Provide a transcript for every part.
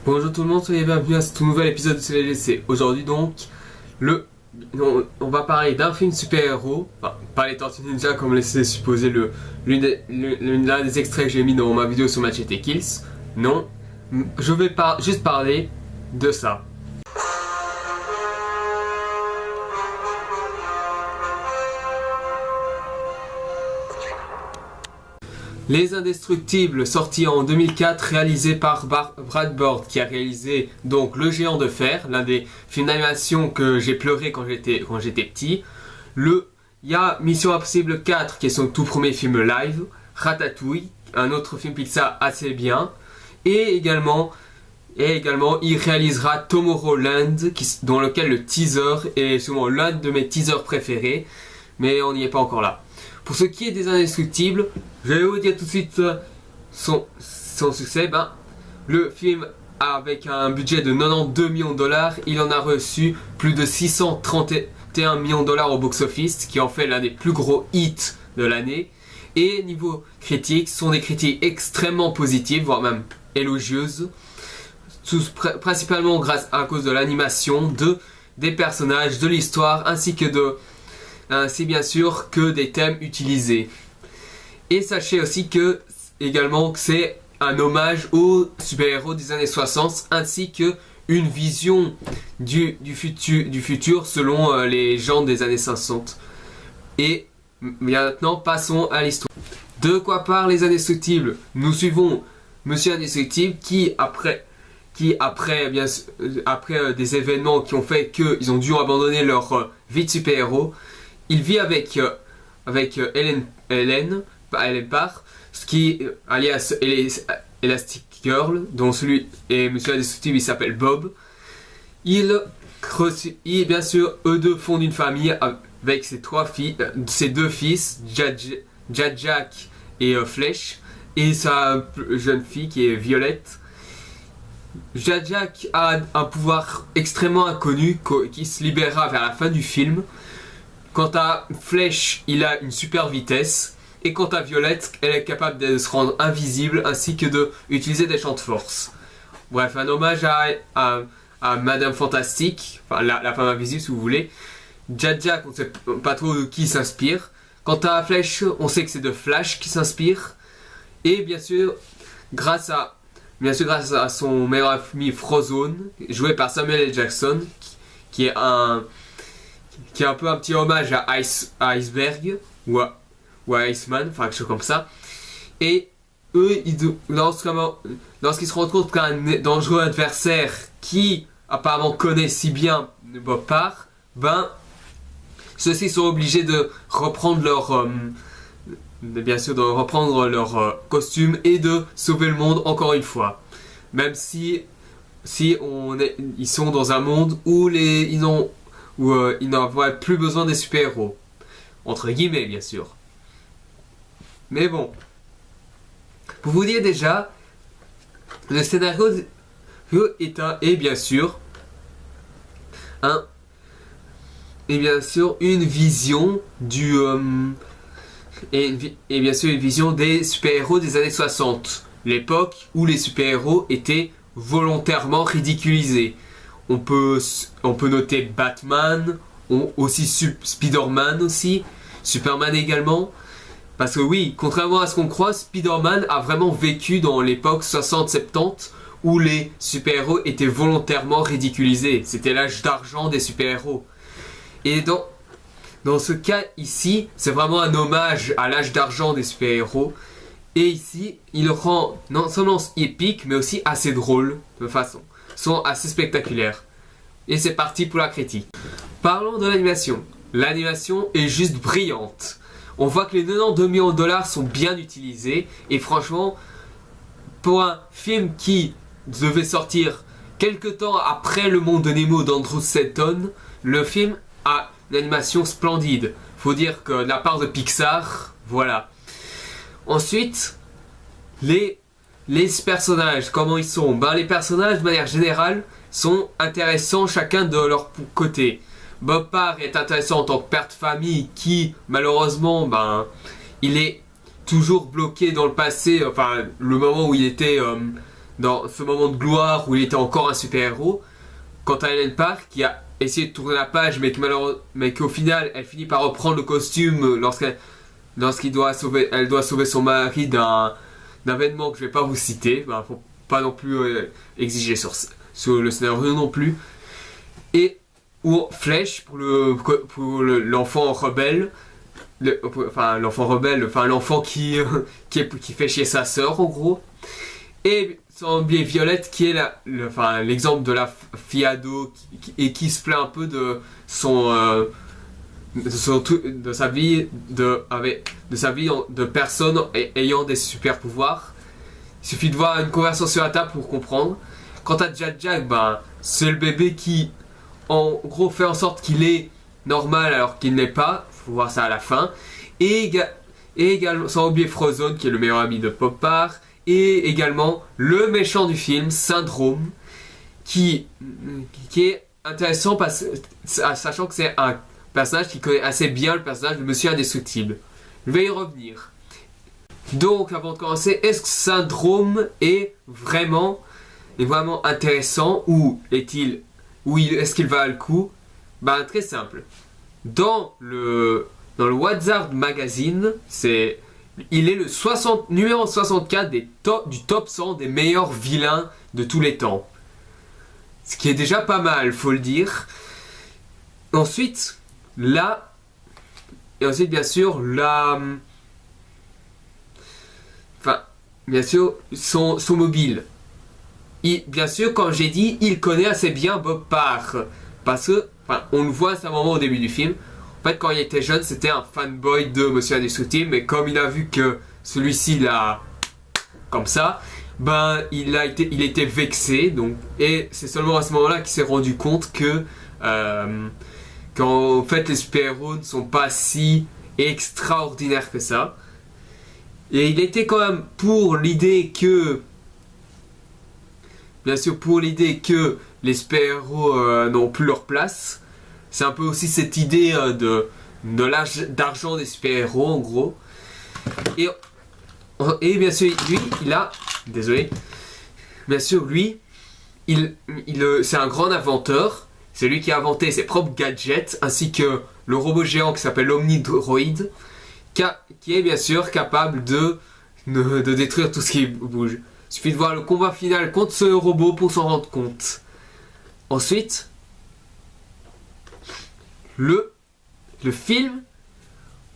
Bonjour tout le monde, soyez bienvenus à ce tout nouvel épisode de CLGC. Aujourd'hui donc, on va parler d'un film super-héros, enfin pas les Tortues Ninja comme laissé supposer l'un des extraits que j'ai mis dans ma vidéo sur Machete Kills. Non, je vais juste parler de ça. Les Indestructibles, sorti en 2004, réalisé par Brad Bird, qui a réalisé donc Le Géant de Fer, l'un des films d'animation que j'ai pleuré quand j'étais petit. Il y a Mission Impossible 4, qui est son tout premier film live. Ratatouille, un autre film Pixar assez bien. Et également il réalisera Tomorrowland, dans lequel le teaser est souvent l'un de mes teasers préférés. Mais on n'y est pas encore là. Pour ce qui est des Indestructibles, je vais vous dire tout de suite son succès. Le film, avec un budget de 92 millions de dollars, il en a reçu plus de 631 millions de dollars au box-office, ce qui en fait l'un des plus gros hits de l'année. Et niveau critique, ce sont des critiques extrêmement positives, voire même élogieuses, principalement à cause de l'animation, des personnages, de l'histoire, ainsi bien sûr que des thèmes utilisés. Et sachez aussi que c'est un hommage aux super-héros des années 60 ainsi que une vision du futur selon les gens des années 50. Et maintenant passons à l'histoire. De quoi parlent les Indestructibles? Nous suivons Monsieur Indestructible qui après des événements qui ont fait qu'ils ont dû abandonner leur vie de super-héros, il vit avec Helen Parr, ce qui alias Elastic Girl, dont Monsieur Indestructible il s'appelle Bob. Bien sûr, eux deux fondent une famille avec ses deux fils, Jack et Flash, et sa jeune fille qui est Violette. Jack a un pouvoir extrêmement inconnu qui se libérera vers la fin du film. Quant à Flash, il a une super vitesse. Et quant à Violette, elle est capable de se rendre invisible ainsi que d'utiliser des champs de force. Bref, un hommage à Madame Fantastique, enfin la femme invisible si vous voulez. Jack, on ne sait pas trop de qui il s'inspire. Quant à Flash, on sait que c'est de Flash qui s'inspire. Et bien sûr, grâce à son meilleur ami Frozone, joué par Samuel L. Jackson, qui est un peu un petit hommage à Iceberg ou à Iceman, enfin quelque chose comme ça. Et eux, lorsqu'ils se rendent compte qu'un dangereux adversaire qui apparemment connaît si bien Bob Parr, ceux-ci sont obligés de reprendre leur costume et de sauver le monde encore une fois. Même ils sont dans un monde où ils n'ont plus besoin des super-héros. Entre guillemets, bien sûr. Mais bon. Pour vous dire déjà, le scénario est bien sûr une vision une vision des super-héros des années 60. L'époque où les super-héros étaient volontairement ridiculisés. On peut noter Batman, aussi Spider-Man aussi, Superman également. Parce que oui, contrairement à ce qu'on croit, Spider-Man a vraiment vécu dans l'époque 60-70 où les super-héros étaient volontairement ridiculisés. C'était l'âge d'argent des super-héros. Et dans ce cas ici, c'est vraiment un hommage à l'âge d'argent des super-héros. Et ici, il le rend non seulement épique, mais aussi assez drôle de façon. Sont assez spectaculaires. Et c'est parti pour la critique. Parlons de l'animation. L'animation est juste brillante. On voit que les 92 millions de dollars sont bien utilisés. Et franchement, pour un film qui devait sortir quelques temps après Le Monde de Nemo d'Andrew Stanton, le film a une animation splendide. Faut dire que de la part de Pixar, voilà. Ensuite, les personnages, comment ils sont? Les personnages, de manière générale, sont intéressants chacun de leur côté. Bob Parr est intéressant en tant que père de famille qui, malheureusement, il est toujours bloqué dans le passé, enfin, le moment où il était dans ce moment de gloire où il était encore un super-héros, quant à Helen Park qui a essayé de tourner la page mais qu'au final elle finit par reprendre le costume lorsqu'elle doit sauver son mari d'un événement que je vais pas vous citer, bah, faut pas non plus exiger sur le scénario non plus. Et ou Flèche pour l'enfant rebelle, l'enfant qui fait chier sa sœur en gros. Et sans oublier Violette qui est l'exemple de la fille ado qui se plaint un peu de sa vie de personnes ayant des super pouvoirs. Il suffit de voir une conversation sur la table pour comprendre. Quant à Jack, c'est le bébé qui en gros fait en sorte qu'il est normal alors qu'il n'est pas. Faut voir ça à la fin. Et également sans oublier Frozone qui est le meilleur ami de Popar. Et également le méchant du film, Syndrome, qui est intéressant sachant que c'est un personnage qui connaît assez bien le personnage de Monsieur Indestructible. Je vais y revenir. Donc avant de commencer, est-ce que Syndrome est vraiment intéressant ou est-ce qu'il va le coup? Très simple. Dans le Wizard Magazine, il est le numéro 64 du top 100 des meilleurs vilains de tous les temps. Ce qui est déjà pas mal, faut le dire. Ensuite, bien sûr, son mobile. Bien sûr, comme j'ai dit, il connaît assez bien Bob Parr. Parce que, on le voit à un moment au début du film. En fait, quand il était jeune, c'était un fanboy de Monsieur Indestructible, mais comme il a vu que celui-ci l'a comme ça, il était vexé. Et c'est seulement à ce moment-là qu'il s'est rendu compte que, qu'en fait, les super-héros ne sont pas si extraordinaires que ça. Et il était quand même pour l'idée que, bien sûr, les super-héros n'ont plus leur place. C'est un peu aussi cette idée d'argent des super-héros en gros. Et bien sûr, lui, c'est un grand inventeur. C'est lui qui a inventé ses propres gadgets, ainsi que le robot géant qui s'appelle l'Omnidroid, qui est bien sûr capable de détruire tout ce qui bouge. Il suffit de voir le combat final contre ce robot pour s'en rendre compte. Ensuite, le film,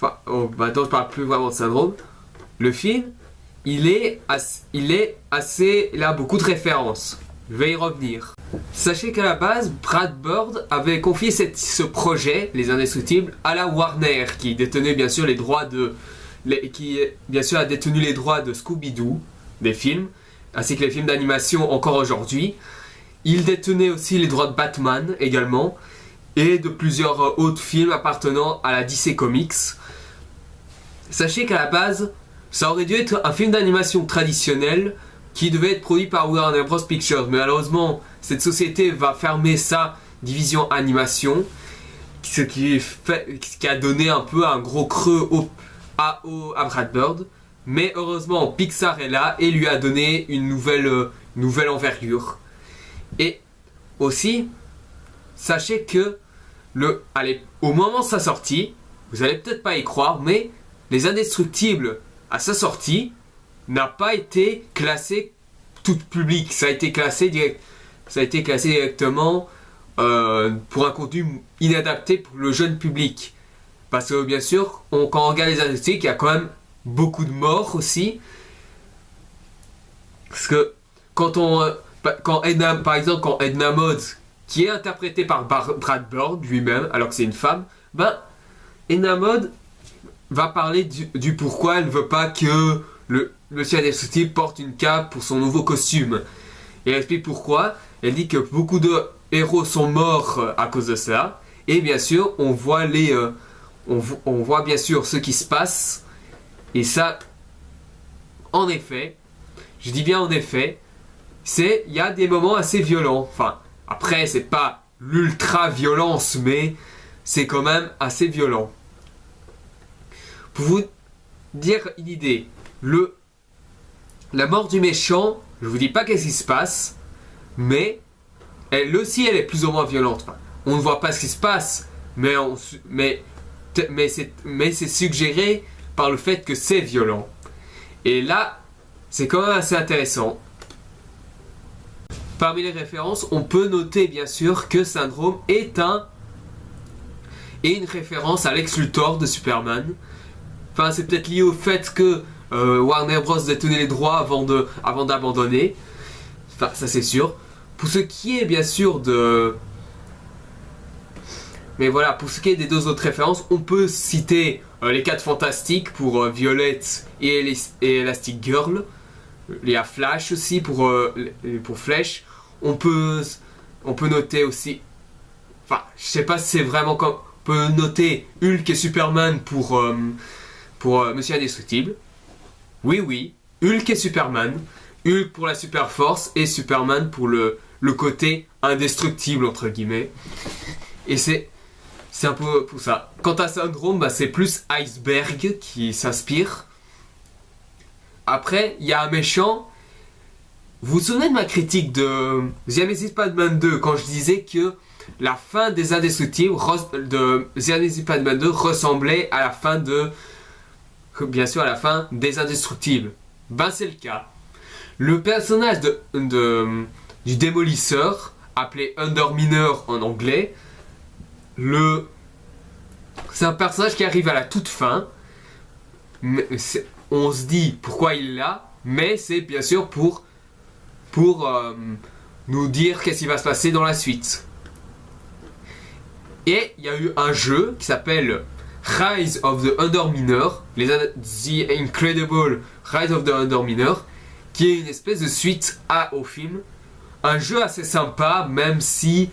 maintenant je parle plus vraiment de Syndrome. Le film, il a beaucoup de références. Je vais y revenir. Sachez qu'à la base, Brad Bird avait confié ce projet, Les Indestructibles, à la Warner, qui détenait bien sûr qui bien sûr a détenu les droits de Scooby-Doo, des films, ainsi que les films d'animation encore aujourd'hui. Il détenait aussi les droits de Batman également, et de plusieurs autres films appartenant à la DC Comics. Sachez qu'à la base, ça aurait dû être un film d'animation traditionnel qui devait être produit par Warner Bros Pictures, mais malheureusement cette société va fermer sa division animation, ce qui a donné un peu un gros creux à Brad Bird. Mais heureusement Pixar est là et lui a donné une nouvelle envergure. Et aussi, sachez que au moment de sa sortie, vous allez peut-être pas y croire, mais Les Indestructibles à sa sortie n'a pas été classé tout public. Ça a été classé directement pour un contenu inadapté pour le jeune public. Parce que bien sûr, quand on regarde Les Indestructibles, il y a quand même beaucoup de morts aussi. Parce que quand Edna Mode, qui est interprétée par Brad Bird lui-même, alors que c'est une femme, Edna Mode va parler du pourquoi elle ne veut pas que le Monsieur Indestructible porte une cape pour son nouveau costume. Et elle explique pourquoi. Elle dit que beaucoup de héros sont morts à cause de ça. Et bien sûr, on voit bien sûr ce qui se passe. Et ça, en effet, je dis bien en effet, il y a des moments assez violents. Enfin, après, c'est pas l'ultra-violence, mais c'est quand même assez violent. Pour vous dire une idée, la mort du méchant Je vous dis pas qu'est-ce qui se passe, mais elle aussi, elle est plus ou moins violente. Enfin, on ne voit pas ce qui se passe, mais c'est suggéré par le fait que c'est violent. Et là, c'est quand même assez intéressant. Parmi les références, on peut noter bien sûr que Syndrome est une référence à Lex Luthor de Superman. Enfin, c'est peut-être lié au fait que Warner Bros détenait les droits avant d'abandonner. Enfin, ça c'est sûr. Pour ce qui est bien sûr de... Mais voilà, pour ce qui est des deux autres références, on peut citer les 4 Fantastiques pour Violette et Elastic Girl. Il y a Flash aussi pour Flash. On peut noter aussi... Enfin, je sais pas si c'est vraiment comme... On peut noter Hulk et Superman pour Monsieur Indestructible. Oui, Hulk et Superman. Hulk pour la super force et Superman pour le côté indestructible entre guillemets. Et c'est un peu pour ça. Quant à Syndrome, bah, c'est plus Iceberg qui s'inspire. Après, il y a un méchant. Vous vous souvenez de ma critique de The Amazing Spider-Man 2 quand je disais que la fin des Indestructibles de The Amazing Spider-Man 2 ressemblait à la fin bien sûr à la fin des Indestructibles. Ben c'est le cas. Le personnage du démolisseur, appelé Underminer en anglais, c'est un personnage qui arrive à la toute fin. On se dit pourquoi il est là, mais c'est bien sûr pour nous dire qu'est-ce qui va se passer dans la suite. Et il y a eu un jeu qui s'appelle Rise of the Underminer, The Incredible Rise of the Underminer, qui est une espèce de suite au film. Un jeu assez sympa, même si...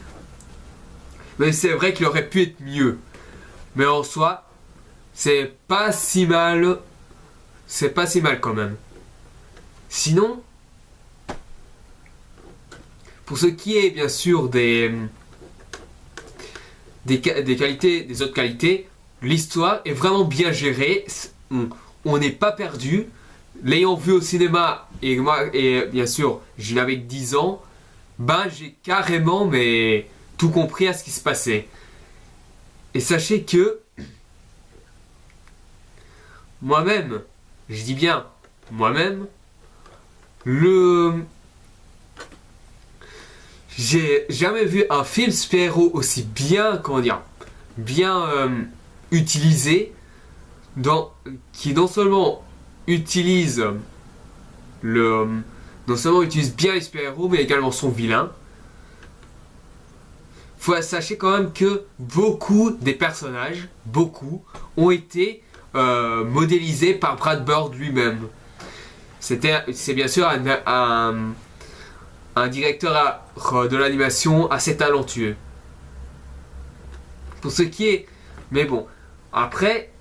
Mais c'est vrai qu'il aurait pu être mieux. Mais en soi, c'est pas si mal. C'est pas si mal quand même. Sinon, pour ce qui est bien sûr des qualités, des autres qualités, l'histoire est vraiment bien gérée. On n'est pas perdu. L'ayant vu au cinéma, et bien sûr, je n'avais que 10 ans, ben j'ai carrément tout compris à ce qui se passait. Et sachez que moi-même, je dis bien moi-même, j'ai jamais vu un film super-héros aussi bien, utilisé, qui non seulement utilise bien les super-héros, mais également son vilain. Sachez quand même que beaucoup des personnages, ont été modélisés par Brad Bird lui-même. C'est bien sûr un directeur de l'animation assez talentueux. Pour ce qui est... Mais bon, après,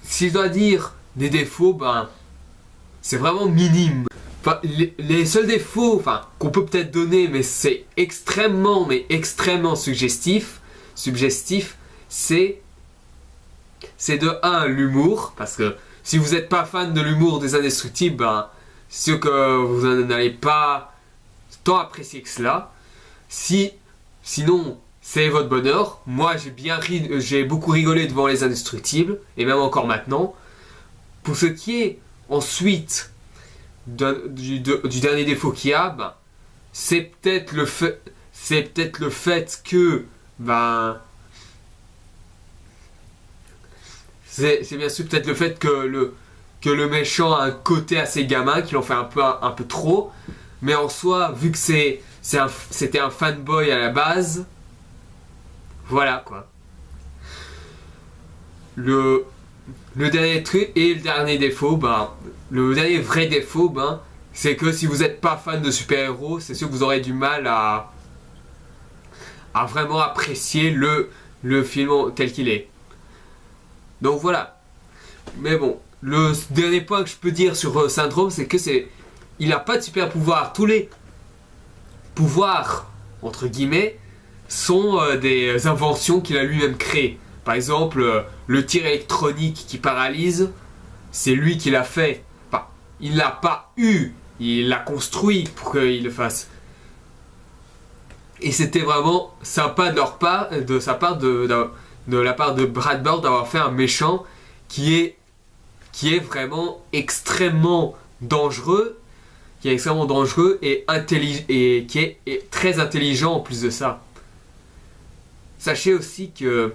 si je dois dire des défauts, ben, c'est vraiment minime. Enfin, les seuls défauts qu'on peut peut-être donner, mais c'est extrêmement suggestif, c'est de 1 l'humour, parce que si vous n'êtes pas fan de l'humour des Indestructibles, ben, c'est sûr que vous n'allez pas tant apprécier que cela. Sinon, c'est votre bonheur. Moi, j'ai beaucoup rigolé devant les Indestructibles, et même encore maintenant. Pour ce qui est ensuite du dernier défaut qu'il y a, ben, c'est peut-être le fait que c'est bien sûr peut-être le fait que le méchant a un côté assez gamin, qu'il en fait un peu trop, mais en soi, vu que c'était un fanboy à la base, voilà quoi. Le dernier truc et le dernier défaut, le dernier vrai défaut, c'est que si vous n'êtes pas fan de super-héros, c'est sûr que vous aurez du mal à vraiment apprécier le film tel qu'il est. Donc voilà. Mais bon, le dernier point que je peux dire sur Syndrome, c'est que il n'a pas de super pouvoir. Tous les pouvoirs, entre guillemets, sont des inventions qu'il a lui-même créées. Par exemple, le tir électronique qui paralyse, c'est lui qui l'a fait. Enfin, il l'a pas eu. il l'a construit pour qu'il le fasse. Et c'était vraiment sympa de leur part, de la part de Brad Bird d'avoir fait un méchant qui est vraiment extrêmement dangereux, et qui est très intelligent en plus de ça. Sachez aussi que,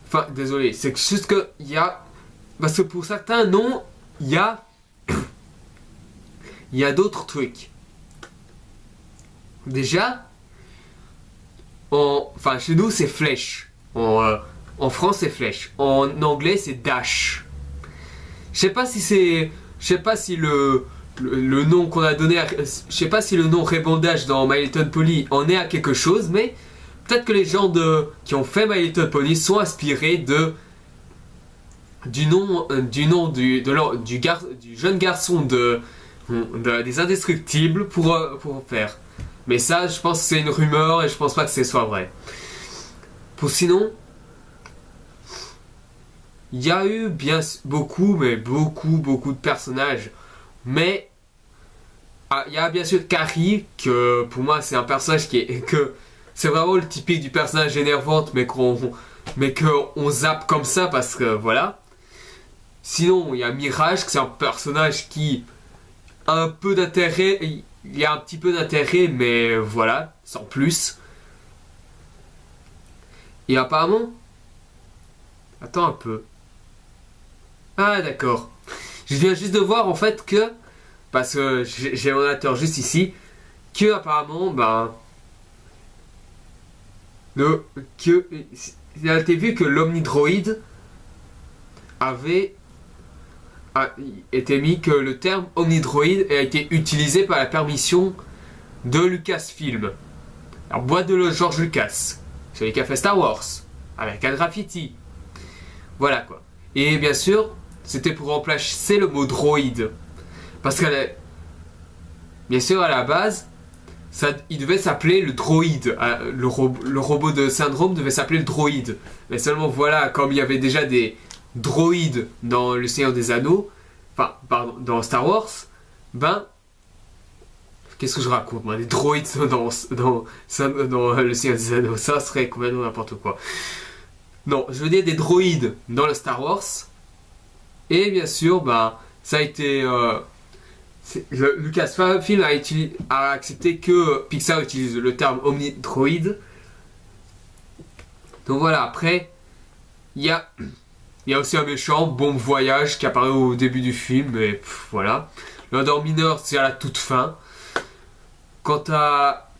enfin, désolé, c'est juste que il y a, parce que pour certains noms, il y a d'autres trucs. Déjà, enfin, chez nous c'est flèche. En France c'est flèche. En anglais c'est dash. Je sais pas si le nom qu'on a donné, je sais pas si le nom Rainbow Dash dans My Little Pony en est à quelque chose, mais peut-être que les gens qui ont fait My Little Pony sont inspirés du jeune garçon des Indestructibles pour faire. Mais ça, je pense que c'est une rumeur et je pense pas que ce soit vrai. Sinon, il y a eu beaucoup de personnages. Mais il y a bien sûr Carrie, que pour moi c'est un personnage c'est vraiment le typique du personnage énervante, mais qu'on zappe comme ça parce que voilà. Sinon, il y a Mirage, que c'est un personnage qui a un peu d'intérêt. Il y a un petit peu d'intérêt, mais voilà, sans plus. Et apparemment... Attends un peu. Ah, d'accord. Je viens juste de voir, en fait, que... Parce que j'ai mon ordinateur juste ici. Que, apparemment, il a été vu que l'Omnidroid était mis que le terme Omnidroid a été utilisé par la permission de Lucasfilm. Alors, boîte de George Lucas, celui qui a fait Star Wars, avec un graffiti. Voilà quoi. Et bien sûr, c'était pour remplacer le mot droïde. Parce bien sûr, à la base, il devait s'appeler le droïde. Le robot de Syndrome devait s'appeler le droïde. Mais seulement voilà, comme il y avait déjà des droïdes dans Le Seigneur des Anneaux, enfin, pardon, dans Star Wars, qu'est-ce que je raconte, moi, des droïdes dans Le Seigneur des Anneaux, ça serait complètement n'importe quoi. Non, je veux dire des droïdes dans le Star Wars, et bien sûr, ça a été... Lucasfilm a accepté que Pixar utilise le terme Omnidroid. Donc voilà, après, il y a aussi un méchant, Bon Voyage, qui apparaît au début du film, et voilà. L'endormineur, c'est à la toute fin. Quant à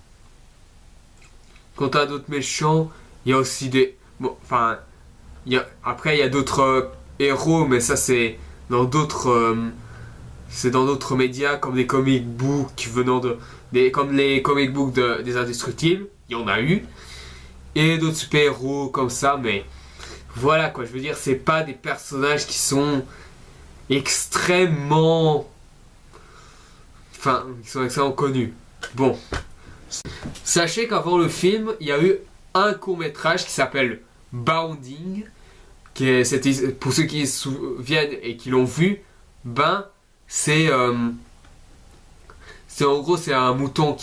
d'autres méchants, il y a aussi des... Bon, enfin, après, il y a d'autres héros, mais ça, c'est dans d'autres... c'est dans d'autres médias, comme des comic books comme les comic books des Indestructibles. Il y en a eu. Et d'autres super-héros comme ça, mais... Voilà quoi, je veux dire, c'est pas des personnages qui sont extrêmement... Enfin, qui sont extrêmement connus. Bon. Sachez qu'avant le film, il y a eu un court-métrage qui s'appelle Bounding. Pour ceux qui se souviennent et qui l'ont vu, c'est en gros, c'est un mouton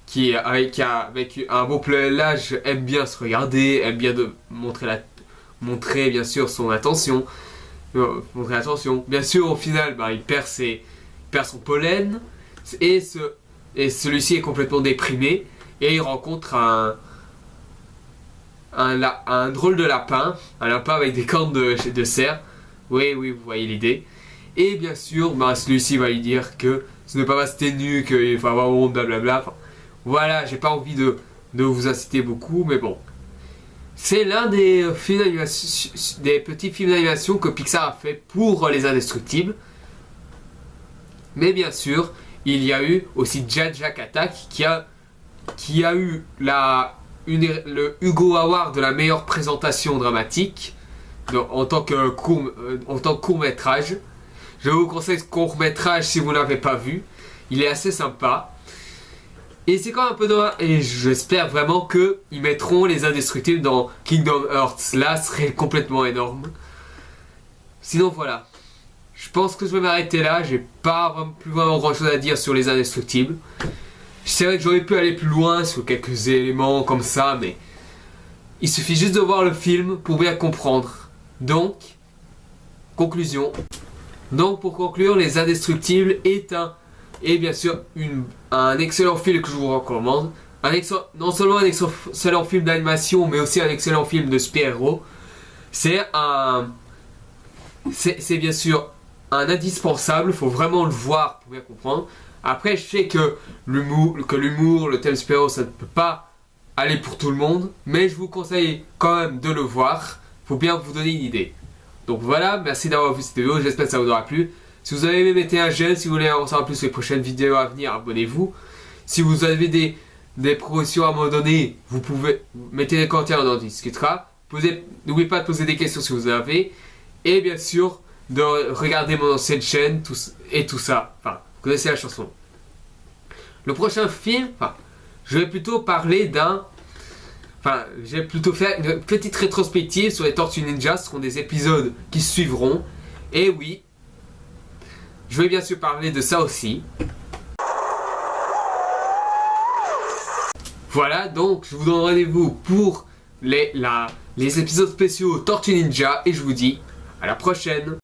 qui avec un beau pelage aime bien se regarder, aime bien montrer bien sûr son attention. Bien sûr, au final, il perd son pollen et celui-ci est complètement déprimé et il rencontre un drôle de lapin, un lapin avec des cornes de cerf. Oui, vous voyez l'idée. Et bien sûr, celui-ci va lui dire que ce n'est pas parce que t'es nu qu'il faut avoir honte, blablabla. Enfin, voilà, j'ai pas envie de vous inciter beaucoup, mais bon. C'est l'un des petits films d'animation que Pixar a fait pour les Indestructibles. Mais bien sûr, il y a eu aussi Jack Attack qui a eu le Hugo Award de la meilleure présentation dramatique en tant que court-métrage. Je vous conseille ce court-métrage si vous ne l'avez pas vu. Il est assez sympa. Et c'est quand même un peu dommage. Et j'espère vraiment qu'ils mettront les Indestructibles dans Kingdom Hearts. Là, ce serait complètement énorme. Sinon, voilà. je pense que je vais m'arrêter là. J'ai pas plus vraiment grand chose à dire sur les Indestructibles. C'est vrai que j'aurais pu aller plus loin sur quelques éléments comme ça, mais il suffit juste de voir le film pour bien comprendre. Donc, conclusion. Donc pour conclure, Les Indestructibles est bien sûr un excellent film que je vous recommande. Non seulement un excellent film d'animation, mais aussi un excellent film de super-héros. C'est bien sûr un indispensable, il faut vraiment le voir pour bien comprendre. Après, je sais que l'humour, le thème super-héros, ça ne peut pas aller pour tout le monde, mais je vous conseille quand même de le voir, pour bien vous donner une idée. Donc voilà, merci d'avoir vu cette vidéo, j'espère que ça vous aura plu. Si vous avez aimé, mettez un j'aime, si vous voulez en savoir plus sur les prochaines vidéos à venir, abonnez-vous. Si vous avez des propositions à me donner, vous pouvez mettre des commentaires, on en discutera. N'oubliez pas de poser des questions si vous en avez. Et bien sûr, de regarder mon ancienne chaîne et tout ça. Enfin, vous connaissez la chanson. Le prochain film, je vais plutôt parler je vais plutôt faire une petite rétrospective sur les Tortues Ninja. Ce seront des épisodes qui suivront. Et oui, je vais bien sûr parler de ça aussi. Voilà, donc je vous donne rendez-vous pour les épisodes spéciaux Tortues Ninja. Et je vous dis à la prochaine.